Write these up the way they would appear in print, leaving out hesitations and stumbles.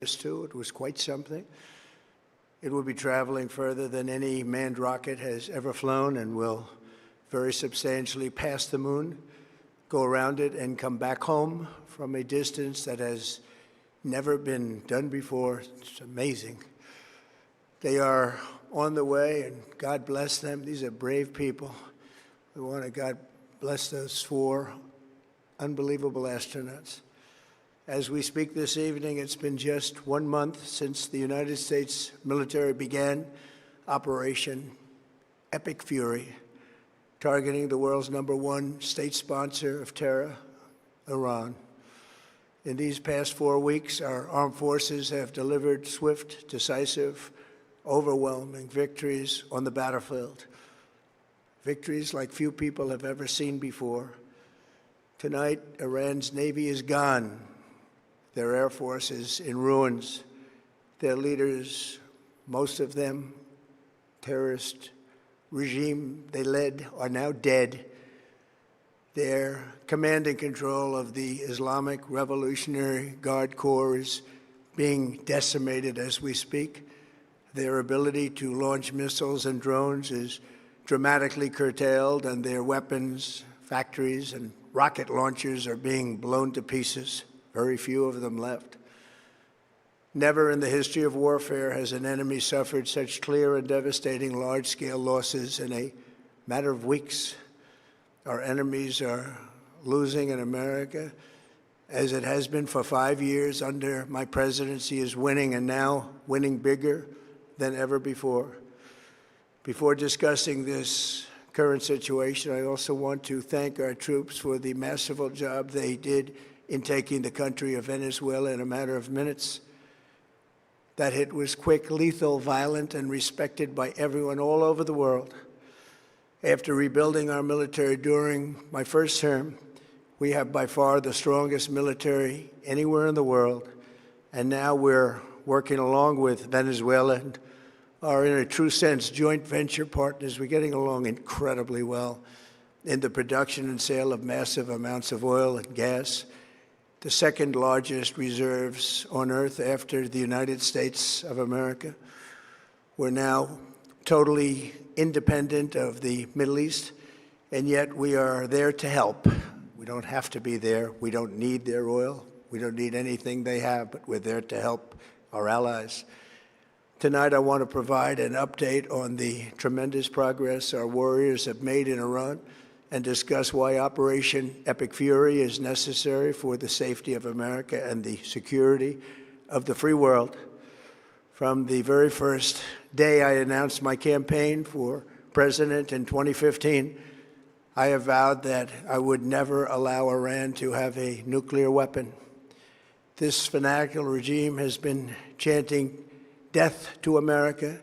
too. It was quite something. It will be traveling further than any manned rocket has ever flown and will very substantially pass the moon, go around it, and come back home from a distance that has never been done before. It's amazing. They are on the way, and God bless them. These are brave people. We want to God bless those 4 unbelievable astronauts. As we speak this evening, it's been just 1 month since the United States military began Operation Epic Fury, targeting the world's #1 state sponsor of terror, Iran. In these past 4 weeks, our armed forces have delivered swift, decisive, overwhelming victories on the battlefield, victories like few people have ever seen before. Tonight, Iran's Navy is gone. Their Air Force is in ruins. Their leaders, most of them, terrorist regime they led, are now dead. Their command and control of the Islamic Revolutionary Guard Corps is being decimated as we speak. Their ability to launch missiles and drones is dramatically curtailed, and their weapons, factories, and rocket launchers are being blown to pieces. Very few of them left. Never in the history of warfare has an enemy suffered such clear and devastating large-scale losses in a matter of weeks. Our enemies are losing in America, as it has been for 5 years under my presidency, is winning, and now winning bigger than ever before. Before discussing this current situation, I also want to thank our troops for the masterful job they did in taking the country of Venezuela in a matter of minutes. That hit was quick, lethal, violent, and respected by everyone all over the world. After rebuilding our military during my first term, we have by far the strongest military anywhere in the world. And now we're working along with Venezuela and are, in a true sense, joint venture partners. We're getting along incredibly well in the production and sale of massive amounts of oil and gas, the second largest reserves on earth after the United States of America. We're now totally independent of the Middle East, and yet we are there to help. We don't have to be there. We don't need their oil. We don't need anything they have, but we're there to help our allies. Tonight, I want to provide an update on the tremendous progress our warriors have made in Iran and discuss why Operation Epic Fury is necessary for the safety of America and the security of the free world. From the very first day I announced my campaign for president in 2015, I have vowed that I would never allow Iran to have a nuclear weapon. This fanatical regime has been chanting death to America,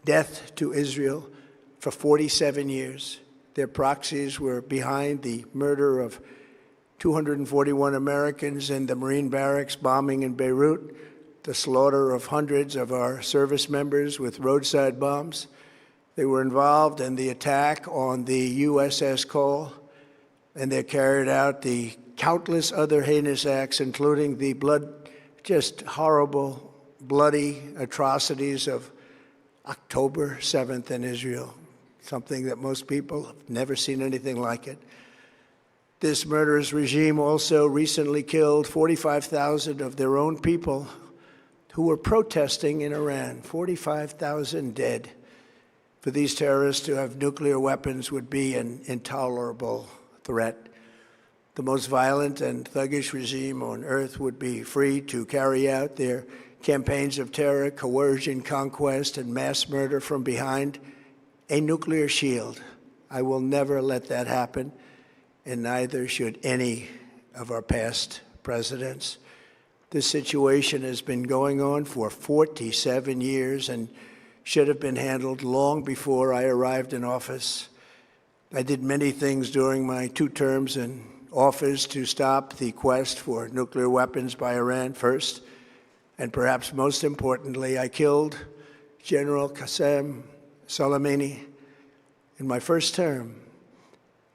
death to Israel for 47 years. Their proxies were behind the murder of 241 Americans in the Marine barracks bombing in Beirut, the slaughter of hundreds of our service members with roadside bombs. They were involved in the attack on the USS Cole, and they carried out the countless other heinous acts, including the just horrible, bloody atrocities of October 7th in Israel, something that most people have never seen anything like it. This murderous regime also recently killed 45,000 of their own people who were protesting in Iran. 45,000 dead. For these terrorists to have nuclear weapons would be an intolerable threat. The most violent and thuggish regime on earth would be free to carry out their campaigns of terror, coercion, conquest, and mass murder from behind a nuclear shield. I will never let that happen, and neither should any of our past presidents. This situation has been going on for 47 years and should have been handled long before I arrived in office. I did many things during my 2 terms in office to stop the quest for nuclear weapons by Iran first, and perhaps most importantly, I killed General Qasem Soleimani in my first term.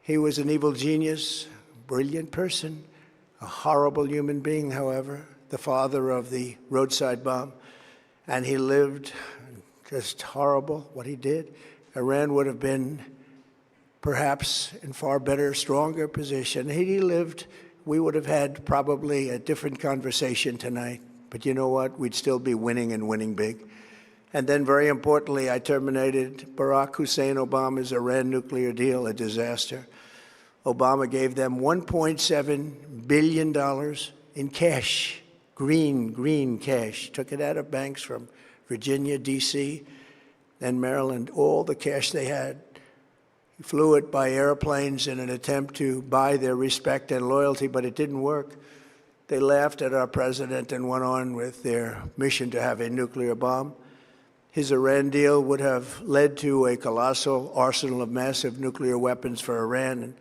He was an evil genius, brilliant person, a horrible human being, however. the father of the roadside bomb, and he lived. Just horrible what he did. Iran would have been perhaps in far better, stronger position. Had he lived, we would have had probably a different conversation tonight. But you know what? We'd still be winning and winning big. And then, very importantly, I terminated Barack Hussein Obama's Iran nuclear deal, a disaster. Obama gave them $1.7 billion in cash, green cash. Took it out of banks from Virginia, D.C., and Maryland, all the cash they had. He flew it by airplanes in an attempt to buy their respect and loyalty, but it didn't work. They laughed at our president and went on with their mission to have a nuclear bomb. His Iran deal would have led to a colossal arsenal of massive nuclear weapons for Iran, and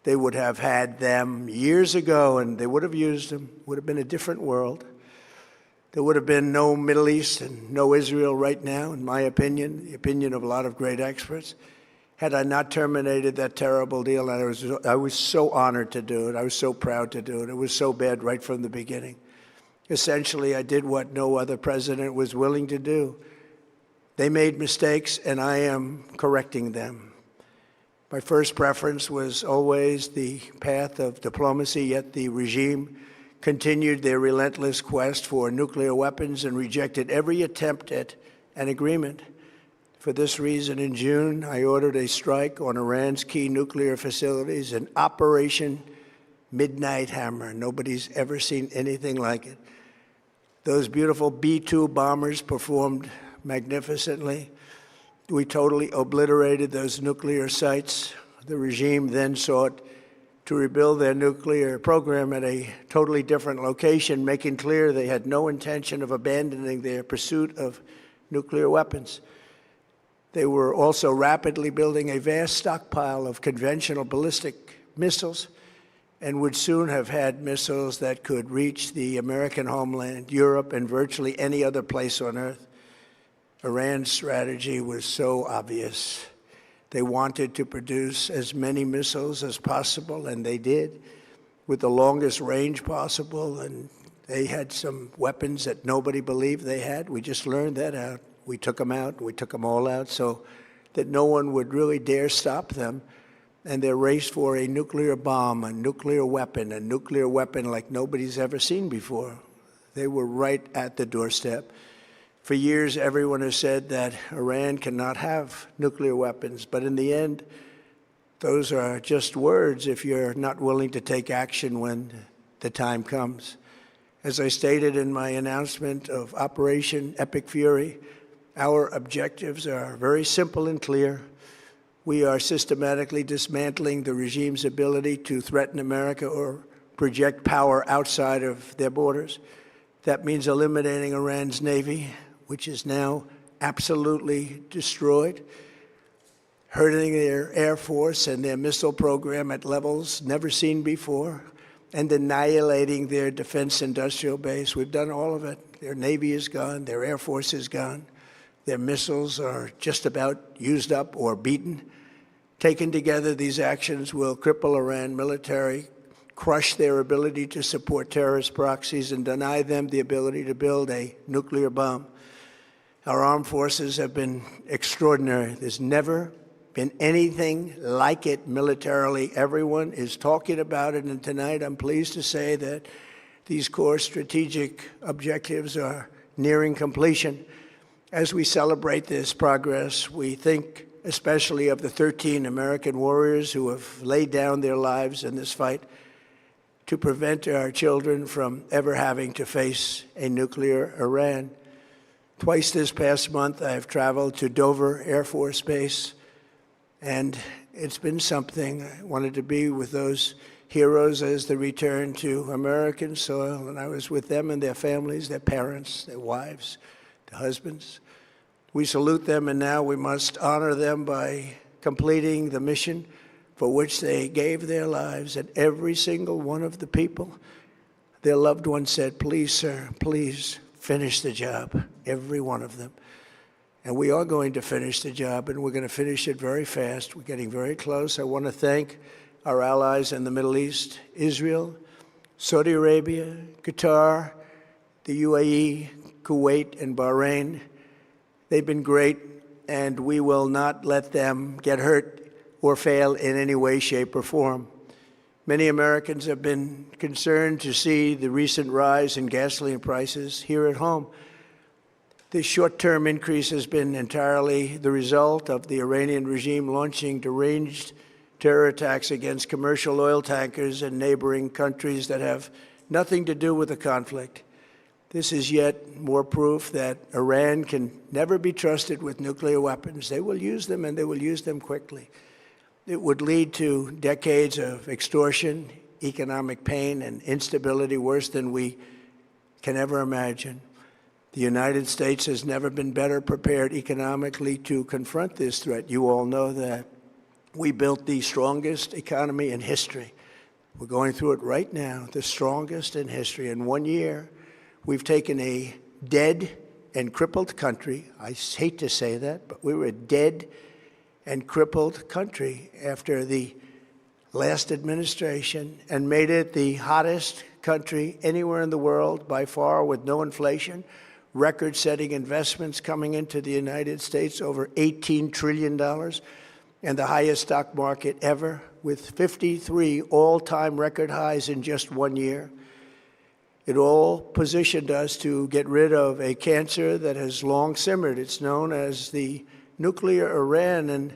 they would have had them years ago, and they would have used them. It would have been a different world. There would have been no Middle East and no Israel right now, in my opinion, the opinion of a lot of great experts, had I not terminated that terrible deal. And I was so honored to do it. I was so proud to do it. It was so bad right from the beginning. Essentially, I did what no other president was willing to do. They made mistakes, and I am correcting them. My first preference was always the path of diplomacy, yet the regime continued their relentless quest for nuclear weapons and rejected every attempt at an agreement. For this reason, in June, I ordered a strike on Iran's key nuclear facilities, an Operation Midnight Hammer. Nobody's ever seen anything like it. Those beautiful B-2 bombers performed magnificently. We totally obliterated those nuclear sites. The regime then sought to rebuild their nuclear program at a totally different location, making clear they had no intention of abandoning their pursuit of nuclear weapons. They were also rapidly building a vast stockpile of conventional ballistic missiles and would soon have had missiles that could reach the American homeland, Europe, and virtually any other place on Earth. Iran's strategy was so obvious. They wanted to produce as many missiles as possible, and they did, with the longest range possible. And they had some weapons that nobody believed they had. We just learned that out. We took them out. We took them all out so that no one would really dare stop them. And their race for a nuclear bomb, a nuclear weapon like nobody's ever seen before. They were right at the doorstep. For years, everyone has said that Iran cannot have nuclear weapons, but in the end, those are just words if you're not willing to take action when the time comes. As I stated in my announcement of Operation Epic Fury, our objectives are very simple and clear. We are systematically dismantling the regime's ability to threaten America or project power outside of their borders. That means eliminating Iran's Navy, which is now absolutely destroyed, hurting their Air Force and their missile program at levels never seen before, and annihilating their defense industrial base. We've done all of it. Their Navy is gone. Their Air Force is gone. Their missiles are just about used up or beaten. Taken together, these actions will cripple Iran military, crush their ability to support terrorist proxies, and deny them the ability to build a nuclear bomb. Our armed forces have been extraordinary. There's never been anything like it militarily. Everyone is talking about it, and tonight I'm pleased to say that these core strategic objectives are nearing completion. As we celebrate this progress, we think especially of the 13 American warriors who have laid down their lives in this fight to prevent our children from ever having to face a nuclear Iran. Twice this past month, I have traveled to Dover Air Force Base, and it's been something. I wanted to be with those heroes as they return to American soil, and I was with them and their families, their parents, their wives, their husbands. We salute them, and now we must honor them by completing the mission for which they gave their lives. And every single one of the people, their loved ones said, "Please, sir, please finish the job," every one of them. And we are going to finish the job, and we're going to finish it very fast. We're getting very close. I want to thank our allies in the Middle East, Israel, Saudi Arabia, Qatar, the UAE, Kuwait, and Bahrain. They've been great, and we will not let them get hurt or fail in any way, shape, or form. Many Americans have been concerned to see the recent rise in gasoline prices here at home. This short-term increase has been entirely the result of the Iranian regime launching deranged terror attacks against commercial oil tankers in neighboring countries that have nothing to do with the conflict. This is yet more proof that Iran can never be trusted with nuclear weapons. They will use them, and they will use them quickly. It would lead to decades of extortion, economic pain, and instability worse than we can ever imagine. The United States has never been better prepared economically to confront this threat. You all know that. We built the strongest economy in history. We're going through it right now, the strongest in history. In 1 year, we've taken a dead and crippled country. I hate to say that, but we were a dead and crippled country after the last administration and made it the hottest country anywhere in the world by far, with no inflation, record-setting investments coming into the United States, over $18 trillion, and the highest stock market ever, with 53 all-time record highs in just 1 year. It all positioned us to get rid of a cancer that has long simmered. It's known as the nuclear Iran, and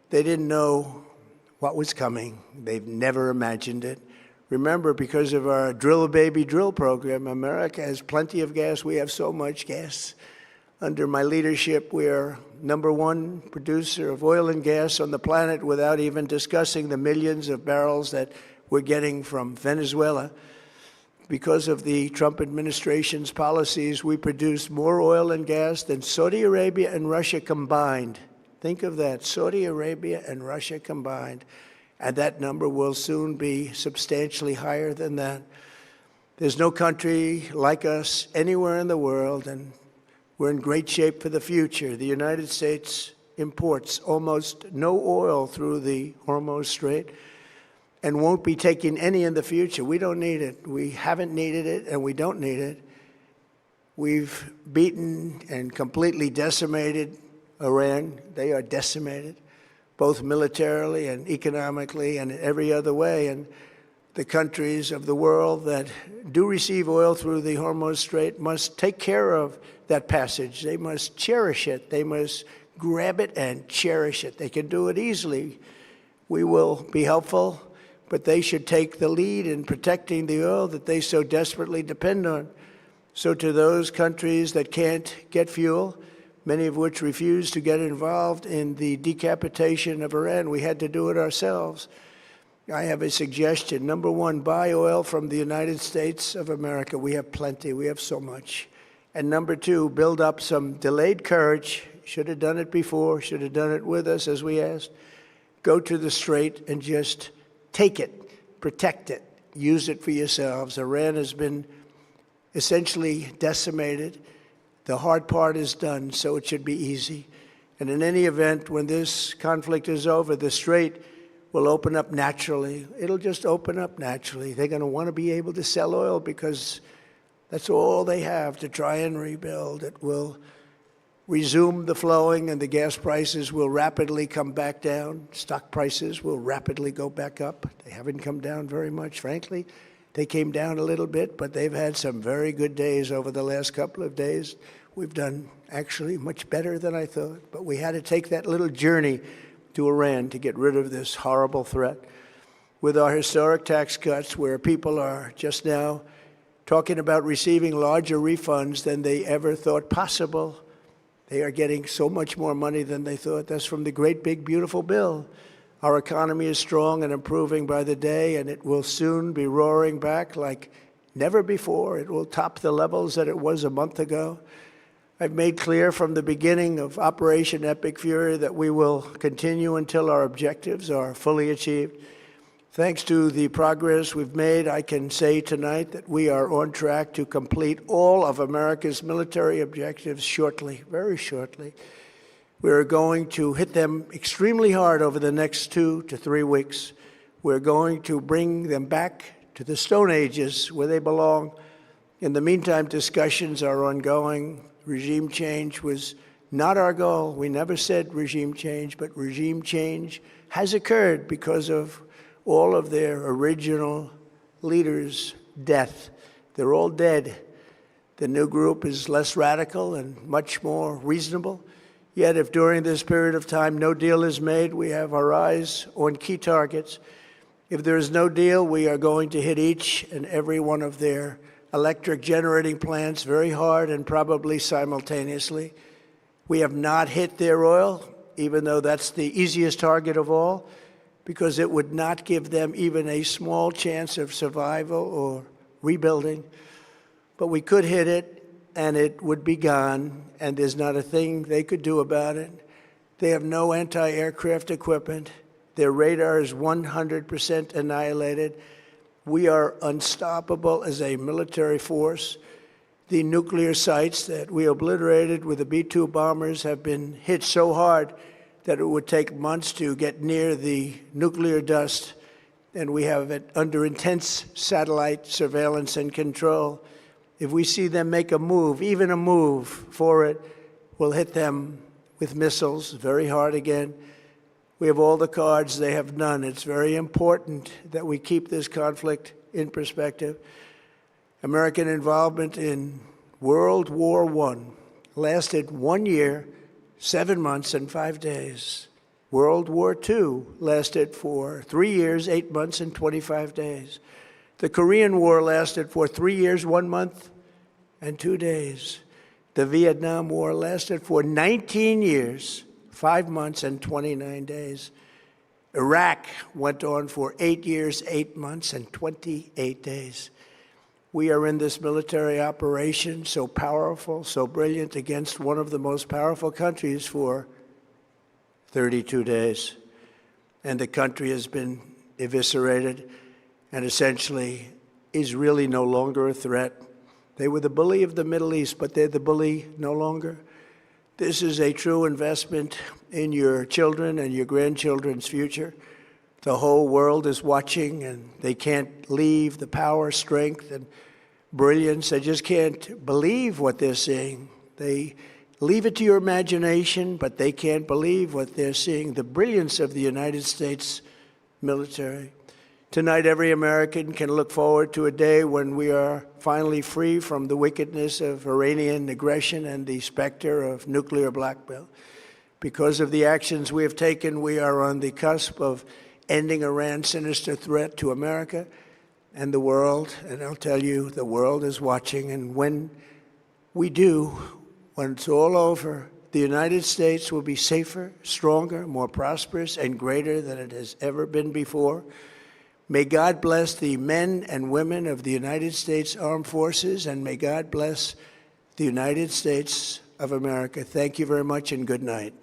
they didn't know what was coming. They've never imagined it. Remember, because of our Drill Baby Drill program, America has plenty of gas. We have so much gas. Under my leadership, we are #1 producer of oil and gas on the planet, without even discussing the millions of barrels that we're getting from Venezuela. Because of the Trump administration's policies, we produce more oil and gas than Saudi Arabia and Russia combined. Think of that, Saudi Arabia and Russia combined. And that number will soon be substantially higher than that. There's no country like us anywhere in the world, and we're in great shape for the future. The United States imports almost no oil through the Hormuz Strait and won't be taking any in the future. We don't need it. We haven't needed it, and we don't need it. We've beaten and completely decimated Iran. They are decimated, both militarily and economically and in every other way. And the countries of the world that do receive oil through the Hormuz Strait must take care of that passage. They must cherish it. They must grab it and cherish it. They can do it easily. We will be helpful, but they should take the lead in protecting the oil that they so desperately depend on. So to those countries that can't get fuel, many of which refuse to get involved in the decapitation of Iran, we had to do it ourselves. I have a suggestion. #1, buy oil from the United States of America. We have plenty. We have so much. And #2, build up some delayed courage. Should have done it before. Should have done it with us, as we asked. Go to the Strait and just take it, protect it, use it for yourselves. Iran has been essentially decimated. The hard part is done, so it should be easy. And in any event, when this conflict is over, the Strait will open up naturally. It'll just open up naturally. They're going to want to be able to sell oil because that's all they have to try and rebuild. It will resume the flowing, and the gas prices will rapidly come back down. Stock prices will rapidly go back up. They haven't come down very much, frankly. They came down a little bit, but they've had some very good days over the last couple of days. We've done actually much better than I thought, but we had to take that little journey to Iran to get rid of this horrible threat. With our historic tax cuts, where people are just now talking about receiving larger refunds than they ever thought possible, they are getting so much more money than they thought. That's from the great, big, beautiful bill. Our economy is strong and improving by the day, and it will soon be roaring back like never before. It will top the levels that it was a month ago. I've made clear from the beginning of Operation Epic Fury that we will continue until our objectives are fully achieved. Thanks to the progress we've made, I can say tonight that we are on track to complete all of America's military objectives shortly, very shortly. We're going to hit them extremely hard over the next 2 to 3 weeks. We're going to bring them back to the Stone Ages where they belong, In the meantime, discussions are ongoing. Regime change was not our goal. We never said regime change, but regime change has occurred because of all of their original leaders' death. They're all dead. The new group is less radical and much more reasonable. Yet if during this period of time no deal is made, we have our eyes on key targets. If there is no deal, we are going to hit each and every one of their electric generating plants very hard and probably simultaneously. We have not hit their oil, even though that's the easiest target of all, because it would not give them even a small chance of survival or rebuilding. But we could hit it, and it would be gone, and there's not a thing they could do about it. They have no anti-aircraft equipment. Their radar is 100% annihilated. We are unstoppable as a military force. The nuclear sites that we obliterated with the B-2 bombers have been hit so hard that it would take months to get near the nuclear dust, and we have it under intense satellite surveillance and control. If we see them make a move, even a move for it, we'll hit them with missiles very hard again. We have all the cards, they have none. It's very important that we keep this conflict in perspective. American involvement in World War I lasted 1 year, 7 months, and 5 days. World War II lasted for 3 years, 8 months, and 25 days. The Korean War lasted for 3 years, 1 month, and 2 days. The Vietnam War lasted for 19 years, 5 months, and 29 days. Iraq went on for 8 years, 8 months, and 28 days. We are in this military operation, so powerful, so brilliant, against one of the most powerful countries for 32 days. And the country has been eviscerated and essentially is really no longer a threat. They were the bully of the Middle East, but they're the bully no longer. This is a true investment in your children and your grandchildren's future. The whole world is watching, and they can't leave the power, strength, and brilliance. They just can't believe what they're seeing. They leave it to your imagination, but they can't believe what they're seeing, the brilliance of the United States military. Tonight, every American can look forward to a day when we are finally free from the wickedness of Iranian aggression and the specter of nuclear blackmail. Because of the actions we have taken, we are on the cusp of ending Iran's sinister threat to America and the world. And I'll tell you, the world is watching. And when we do, when it's all over, the United States will be safer, stronger, more prosperous, and greater than it has ever been before. May God bless the men and women of the United States Armed Forces, and may God bless the United States of America. Thank you very much, and good night.